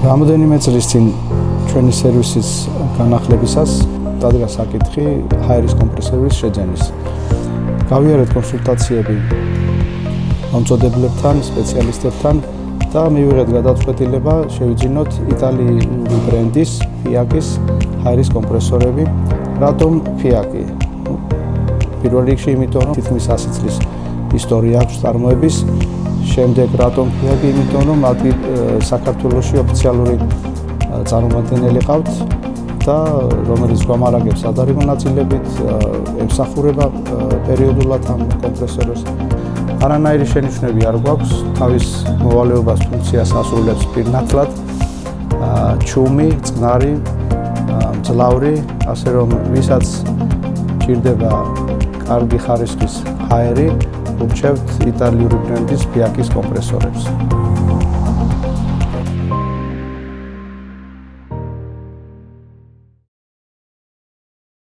Რამდენიმე წლის წინ ჩვენი სერვისის განახლებისას დადგა საკითხი ჰაერის კომპრესორის შეძენის. გავიარეთ კონსულტაციები მომწოდებლებთან, სპეციალისტებთან და მივიღეთ გადაწყვეტილება შევიძინოთ იტალიური ბრენდის FIAC-ის ჰაერის კომპრესორები. რატომ FIAC? პირველ რიგში იმიტომ, რომ თითქმის 100 წლის ისტორია აქვს წარმოების. შემდეგ რატომ FIAC? იმიტომ, რომ მათი საქართველოში ოფიციალური წარმომადგენელი ყავთ და რომელიც გვამარაგებს სადარიგო ნაწილებით, ემსახურება პერიოდულად ამ კომპრესორებს. არანაირი შენიშვნები არ გვაქვს, თავის მოვალეობას ფუნქციას ასრულებს პირნათლად, ჩუმი, წყნარი, მძლავრი, ასე რომ ვისაც ჭირდება კარგი ხარისხის ჰაერი, ურჩევთ იტალიური ბრენდის FIAC-ის კომპრესორებს.